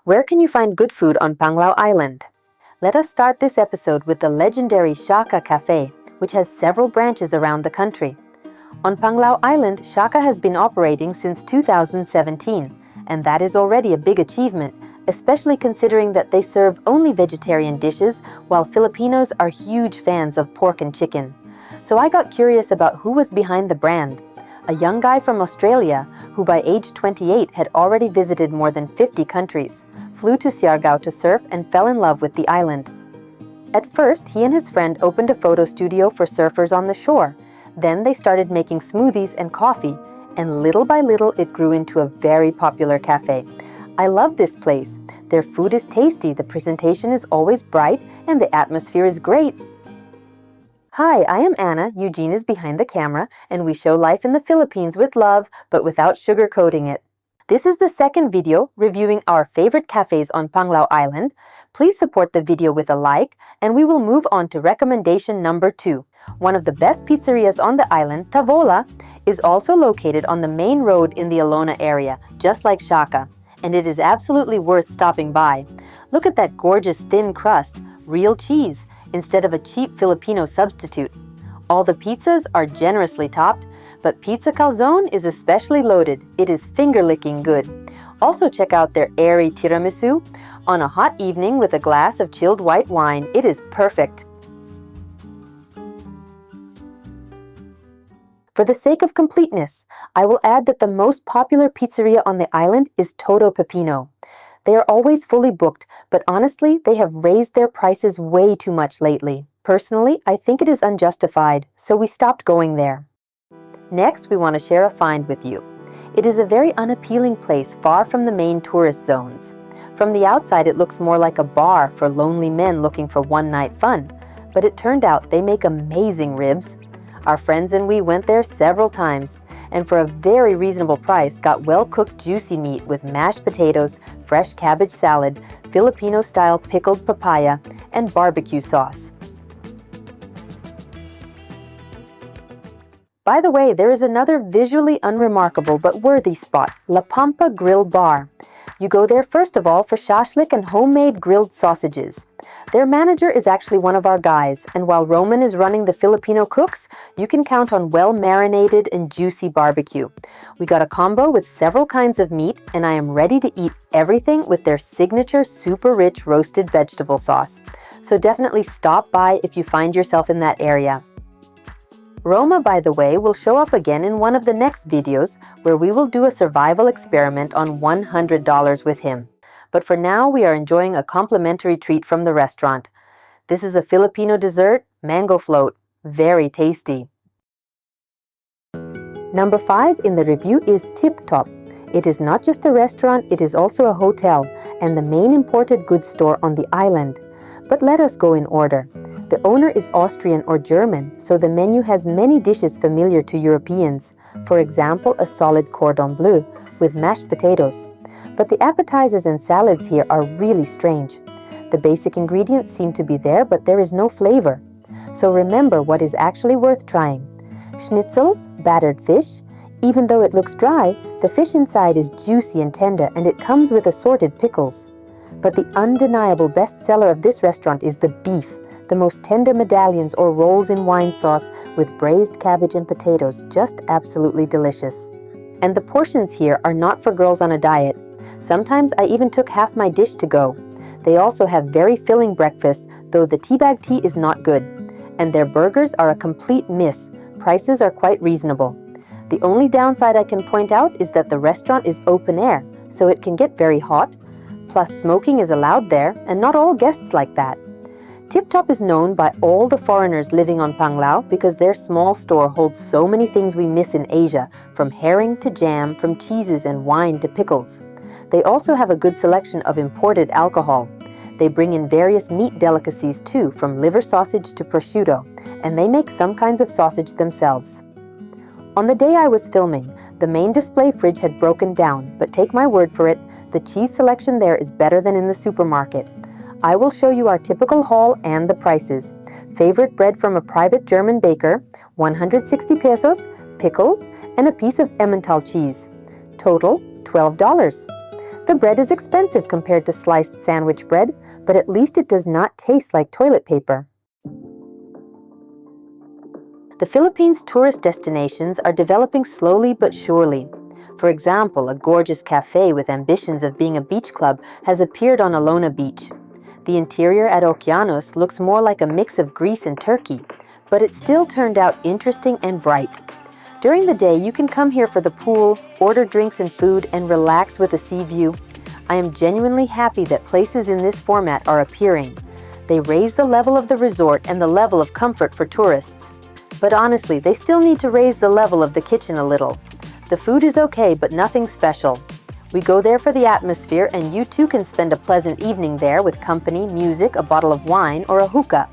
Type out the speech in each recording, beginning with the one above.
Where can you find good food on Panglao Island? Let us start this episode with the legendary Shaka Cafe, which has several branches around the country. On Panglao Island, Shaka has been operating since 2017, and that is already a big achievement, especially considering that they serve only vegetarian dishes, while Filipinos are huge fans of pork and chicken. So I got curious about who was behind the brand. A young guy from Australia, who by age 28 had already visited more than 50 countries, flew to Siargao to surf and fell in love with the island. At first, he and his friend opened a photo studio for surfers on the shore. Then they started making smoothies and coffee, and little by little it grew into a very popular cafe. I love this place. Their food is tasty, the presentation is always bright, and the atmosphere is great. Hi, I am Anna, Eugene is behind the camera, and we show life in the Philippines with love, but without sugarcoating it. This is the second video reviewing our favorite cafes on Panglao Island. Please support the video with a like, and we will move on to recommendation number 2. One of the best pizzerias on the island, Tavola, is also located on the main road in the Alona area, just like Shaka, and it is absolutely worth stopping by. Look at that gorgeous thin crust, real cheese, instead of a cheap Filipino substitute. All the pizzas are generously topped, but pizza calzone is especially loaded. It is finger-licking good. Also check out their airy tiramisu. On a hot evening with a glass of chilled white wine, it is perfect. For the sake of completeness, I will add that the most popular pizzeria on the island is Todo Pepino. They are always fully booked, but honestly, they have raised their prices way too much lately. Personally, I think it is unjustified, so we stopped going there. Next, we want to share a find with you. It is a very unappealing place far from the main tourist zones. From the outside, it looks more like a bar for lonely men looking for one-night fun, but it turned out they make amazing ribs. Our friends and we went there several times, and for a very reasonable price got well-cooked juicy meat with mashed potatoes, fresh cabbage salad, Filipino-style pickled papaya, and barbecue sauce. By the way, there is another visually unremarkable but worthy spot, La Pampa Grill Bar. You go there first of all for shashlik and homemade grilled sausages. Their manager is actually one of our guys, and while Roman is running the Filipino cooks, you can count on well-marinated and juicy barbecue. We got a combo with several kinds of meat, and I am ready to eat everything with their signature super rich roasted vegetable sauce. So definitely stop by if you find yourself in that area. Roma, by the way, will show up again in one of the next videos where we will do a survival experiment on $100 with him. But for now, we are enjoying a complimentary treat from the restaurant. This is a Filipino dessert, mango float. Very tasty. Number 5 in the review is Tiptop. It is not just a restaurant, it is also a hotel and the main imported goods store on the island. But let us go in order. The owner is Austrian or German, so the menu has many dishes familiar to Europeans. For example, a solid cordon bleu with mashed potatoes. But the appetizers and salads here are really strange. The basic ingredients seem to be there, but there is no flavor. So remember what is actually worth trying. Schnitzels, battered fish. Even though it looks dry, the fish inside is juicy and tender, and it comes with assorted pickles. But the undeniable bestseller of this restaurant is the beef, the most tender medallions or rolls in wine sauce with braised cabbage and potatoes, just absolutely delicious. And the portions here are not for girls on a diet. Sometimes I even took half my dish to go. They also have very filling breakfasts, though the teabag tea is not good. And their burgers are a complete miss. Prices are quite reasonable. The only downside I can point out is that the restaurant is open air, so it can get very hot. Plus, smoking is allowed there, and not all guests like that. Tiptop is known by all the foreigners living on Panglao because their small store holds so many things we miss in Asia, from herring to jam, from cheeses and wine to pickles. They also have a good selection of imported alcohol. They bring in various meat delicacies too, from liver sausage to prosciutto, and they make some kinds of sausage themselves. On the day I was filming, the main display fridge had broken down, but take my word for it, the cheese selection there is better than in the supermarket. I will show you our typical haul and the prices. Favorite bread from a private German baker, 160 pesos, pickles, and a piece of Emmental cheese. Total, $12. The bread is expensive compared to sliced sandwich bread, but at least it does not taste like toilet paper. The Philippines' tourist destinations are developing slowly but surely. For example, a gorgeous cafe with ambitions of being a beach club has appeared on Alona Beach. The interior at Okyanus looks more like a mix of Greece and Turkey, but it still turned out interesting and bright. During the day, you can come here for the pool, order drinks and food, and relax with a sea view. I am genuinely happy that places in this format are appearing. They raise the level of the resort and the level of comfort for tourists. But honestly, they still need to raise the level of the kitchen a little. The food is okay, but nothing special. We go there for the atmosphere, and you too can spend a pleasant evening there with company, music, a bottle of wine, or a hookah.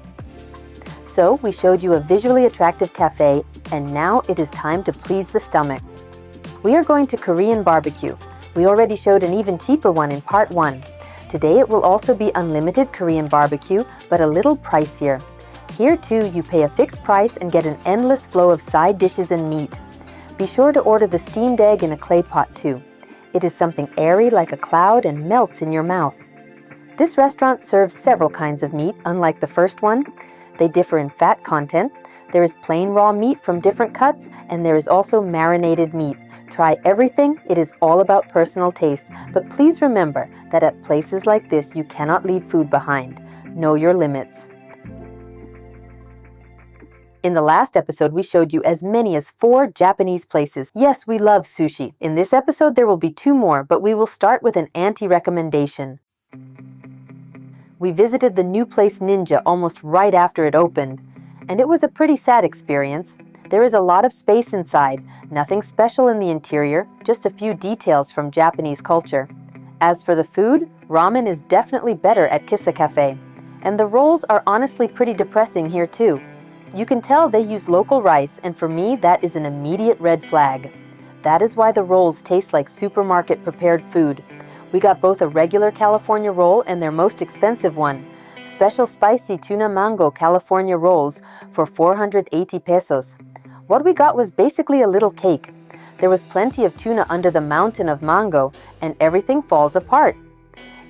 So, we showed you a visually attractive cafe, and now it is time to please the stomach. We are going to Korean barbecue. We already showed an even cheaper one in part 1. Today it will also be unlimited Korean barbecue, but a little pricier. Here too, you pay a fixed price and get an endless flow of side dishes and meat. Be sure to order the steamed egg in a clay pot too. It is something airy like a cloud and melts in your mouth. This restaurant serves several kinds of meat, unlike the first one. They differ in fat content. There is plain raw meat from different cuts, and there is also marinated meat. Try everything, it is all about personal taste, but please remember that at places like this you cannot leave food behind. Know your limits. In the last episode, we showed you as many as 4 Japanese places. Yes, we love sushi. In this episode, there will be 2 more, but we will start with an anti-recommendation. We visited the new place Ninja almost right after it opened, and it was a pretty sad experience. There is a lot of space inside, nothing special in the interior, just a few details from Japanese culture. As for the food, ramen is definitely better at Kissa Cafe, and the rolls are honestly pretty depressing here too. You can tell they use local rice, and for me, that is an immediate red flag. That is why the rolls taste like supermarket prepared food. We got both a regular California roll and their most expensive one, special spicy tuna mango California rolls for 480 pesos. What we got was basically a little cake. There was plenty of tuna under the mountain of mango, and everything falls apart.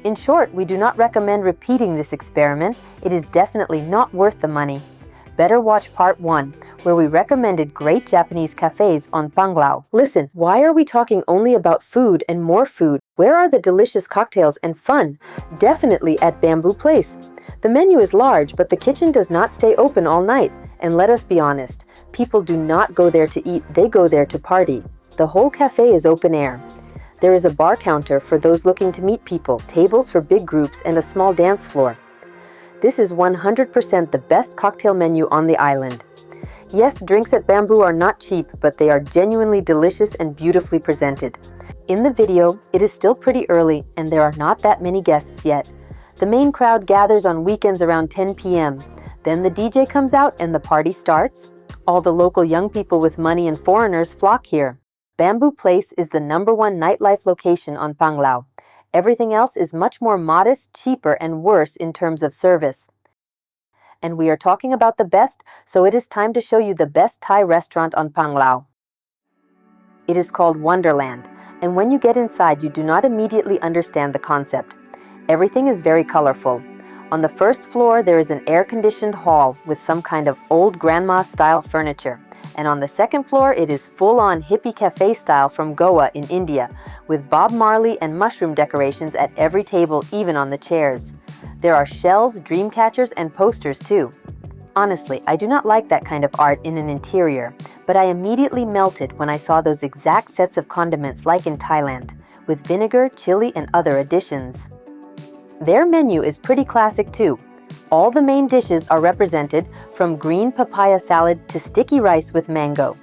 In short, we do not recommend repeating this experiment. It is definitely not worth the money. Better watch part 1, where we recommended great Japanese cafes on Panglao. Listen, why are we talking only about food and more food? Where are the delicious cocktails and fun? Definitely at Bamboo Place. The menu is large, but the kitchen does not stay open all night. And let us be honest, people do not go there to eat, they go there to party. The whole cafe is open air. There is a bar counter for those looking to meet people, tables for big groups, and a small dance floor. This is 100% the best cocktail menu on the island. Yes, drinks at Bamboo are not cheap, but they are genuinely delicious and beautifully presented. In the video, it is still pretty early and there are not that many guests yet. The main crowd gathers on weekends around 10 p.m. Then the DJ comes out and the party starts. All the local young people with money and foreigners flock here. Bamboo Place is the #1 nightlife location on Panglao. Everything else is much more modest, cheaper, and worse in terms of service. And we are talking about the best, so it is time to show you the best Thai restaurant on Panglao. It is called Wonderland, and when you get inside, you do not immediately understand the concept. Everything is very colorful. On the first floor, there is an air-conditioned hall with some kind of old grandma-style furniture. And on the second floor, it is full-on hippie cafe style from Goa in India, with Bob Marley and mushroom decorations at every table, even on the chairs. There are shells, dream catchers, and posters too. Honestly, I do not like that kind of art in an interior, but I immediately melted when I saw those exact sets of condiments like in Thailand, with vinegar, chili, and other additions. Their menu is pretty classic too. All the main dishes are represented, from green papaya salad to sticky rice with mango.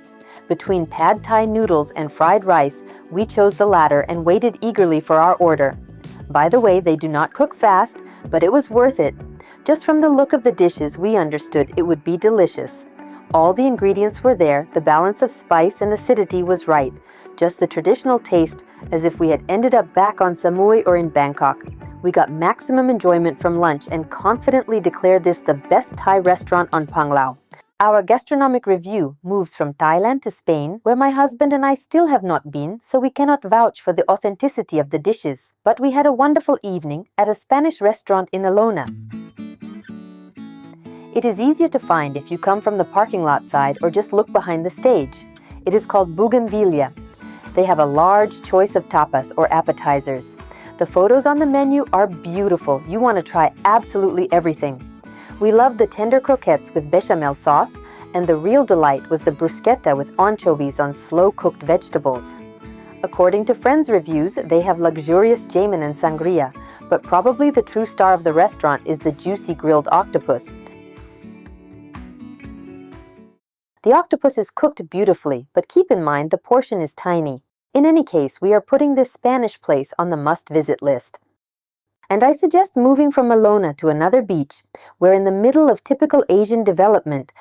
Between pad thai noodles and fried rice, we chose the latter and waited eagerly for our order. By the way, they do not cook fast, but it was worth it. Just from the look of the dishes, we understood it would be delicious. All the ingredients were there, the balance of spice and acidity was right. Just the traditional taste, as if we had ended up back on Samui or in Bangkok. We got maximum enjoyment from lunch and confidently declared this the best Thai restaurant on Panglao. Our gastronomic review moves from Thailand to Spain, where my husband and I still have not been, so we cannot vouch for the authenticity of the dishes. But we had a wonderful evening at a Spanish restaurant in Alona. It is easier to find if you come from the parking lot side or just look behind the stage. It is called Bougainvillea. They have a large choice of tapas or appetizers. The photos on the menu are beautiful. You want to try absolutely everything. We loved the tender croquettes with bechamel sauce, and the real delight was the bruschetta with anchovies on slow-cooked vegetables. According to friends' reviews, they have luxurious jamun and sangria, but probably the true star of the restaurant is the juicy grilled octopus. The octopus is cooked beautifully, but keep in mind the portion is tiny. In any case, we are putting this Spanish place on the must-visit list. And I suggest moving from Alona to another beach, where in the middle of typical Asian development,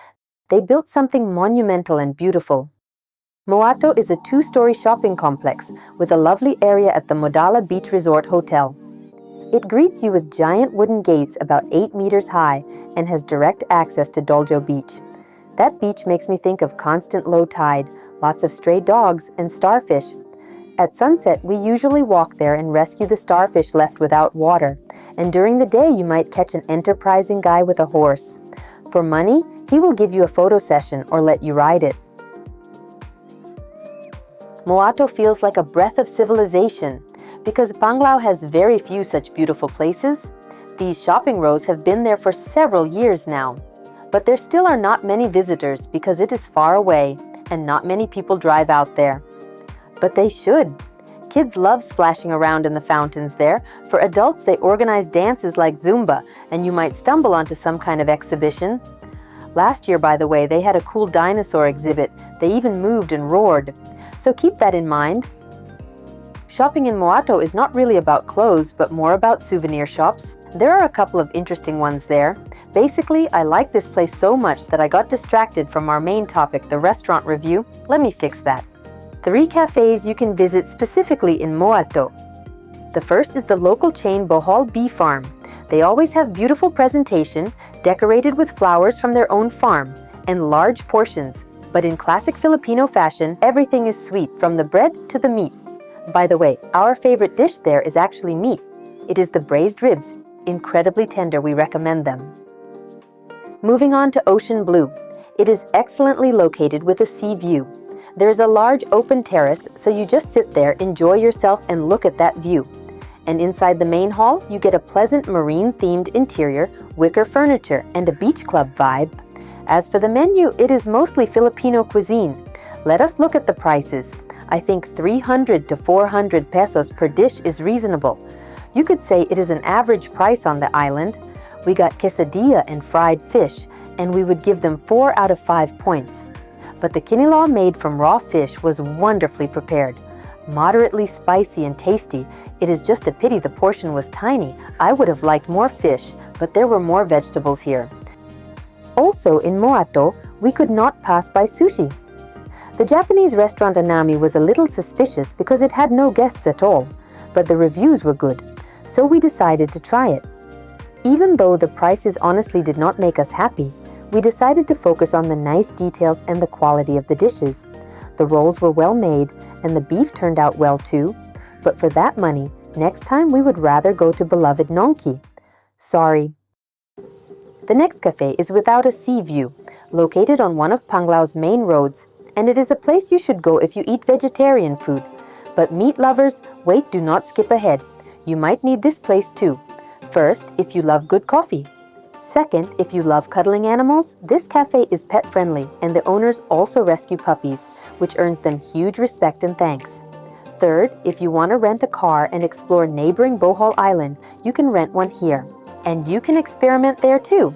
they built something monumental and beautiful. Moadto is a 2-story shopping complex with a lovely area at the Doljo Beach Resort Hotel. It greets you with giant wooden gates about 8 meters high and has direct access to Doljo Beach. That beach makes me think of constant low tide, lots of stray dogs, and starfish. At sunset, we usually walk there and rescue the starfish left without water, and during the day you might catch an enterprising guy with a horse. For money, he will give you a photo session or let you ride it. Moadto feels like a breath of civilization. Because Panglao has very few such beautiful places, these shopping rows have been there for several years now. But there still are not many visitors because it is far away and not many people drive out there. But they should. Kids love splashing around in the fountains there. For adults, they organize dances like Zumba, and you might stumble onto some kind of exhibition. Last year, by the way, they had a cool dinosaur exhibit. They even moved and roared. So keep that in mind. Shopping in Moadto is not really about clothes, but more about souvenir shops. There are a couple of interesting ones there. Basically, I like this place so much that I got distracted from our main topic, the restaurant review. Let me fix that. 3 cafes you can visit specifically in Moadto. The first is the local chain Bohol Bee Farm. They always have beautiful presentation, decorated with flowers from their own farm, and large portions. But in classic Filipino fashion, everything is sweet, from the bread to the meat. By the way, our favorite dish there is actually meat. It is the braised ribs. Incredibly tender, we recommend them. Moving on to Ocean Blue. It is excellently located with a sea view. There is a large open terrace, so you just sit there, enjoy yourself, and look at that view. And inside the main hall, you get a pleasant marine-themed interior, wicker furniture, and a beach club vibe. As for the menu, it is mostly Filipino cuisine. Let us look at the prices. I think 300 to 400 pesos per dish is reasonable. You could say it is an average price on the island. We got quesadilla and fried fish, and we would give them 4 out of 5 points. But the kinilaw made from raw fish was wonderfully prepared. Moderately spicy and tasty. It is just a pity the portion was tiny. I would have liked more fish, but there were more vegetables here. Also in Moadto, we could not pass by sushi. The Japanese restaurant Anami was a little suspicious because it had no guests at all, but the reviews were good, so we decided to try it. Even though the prices honestly did not make us happy, we decided to focus on the nice details and the quality of the dishes. The rolls were well made, and the beef turned out well too, but for that money, next time we would rather go to beloved Nongki. Sorry. The next cafe is without a sea view, located on one of Panglao's main roads, and it is a place you should go if you eat vegetarian food. But meat lovers, wait, do not skip ahead. You might need this place too. First, if you love good coffee. Second, if you love cuddling animals, this cafe is pet-friendly, and the owners also rescue puppies, which earns them huge respect and thanks. Third, if you want to rent a car and explore neighboring Bohol Island, you can rent one here. And you can experiment there too.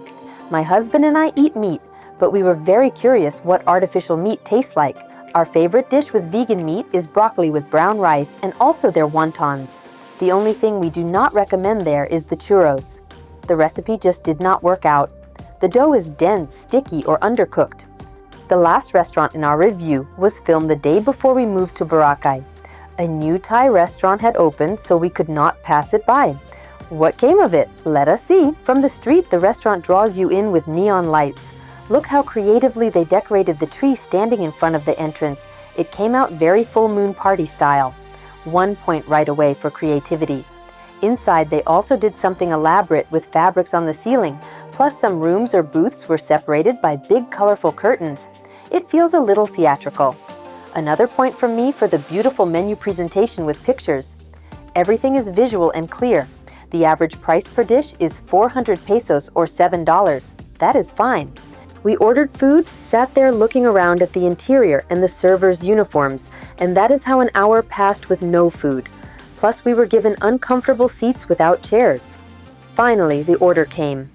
My husband and I eat meat, but we were very curious what artificial meat tastes like. Our favorite dish with vegan meat is broccoli with brown rice and also their wontons. The only thing we do not recommend there is the churros. The recipe just did not work out. The dough is dense, sticky, or undercooked. The last restaurant in our review was filmed the day before we moved to Boracay. A new Thai restaurant had opened, so we could not pass it by. What came of it? Let us see. From the street, the restaurant draws you in with neon lights. Look how creatively they decorated the tree standing in front of the entrance. It came out very full moon party style. 1 point right away for creativity. Inside, they also did something elaborate with fabrics on the ceiling, plus some rooms or booths were separated by big colorful curtains. It feels a little theatrical. Another point from me for the beautiful menu presentation with pictures. Everything is visual and clear. The average price per dish is 400 pesos or $7. That is fine. We ordered food, sat there looking around at the interior and the servers' uniforms, and that is how an hour passed with no food. Plus, we were given uncomfortable seats without chairs. Finally, the order came.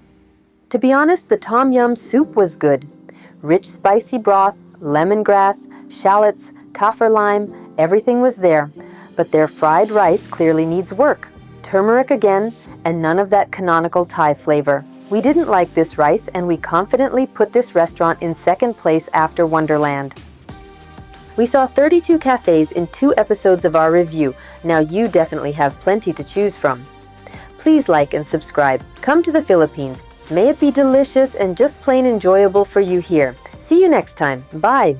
To be honest, the tom yum soup was good. Rich spicy broth, lemongrass, shallots, kaffir lime, everything was there. But their fried rice clearly needs work. Turmeric again, and none of that canonical Thai flavor. We didn't like this rice, and we confidently put this restaurant in second place after Wonderland. We saw 32 cafes in 2 episodes of our review. Now you definitely have plenty to choose from. Please like and subscribe. Come to the Philippines. May it be delicious and just plain enjoyable for you here. See you next time. Bye!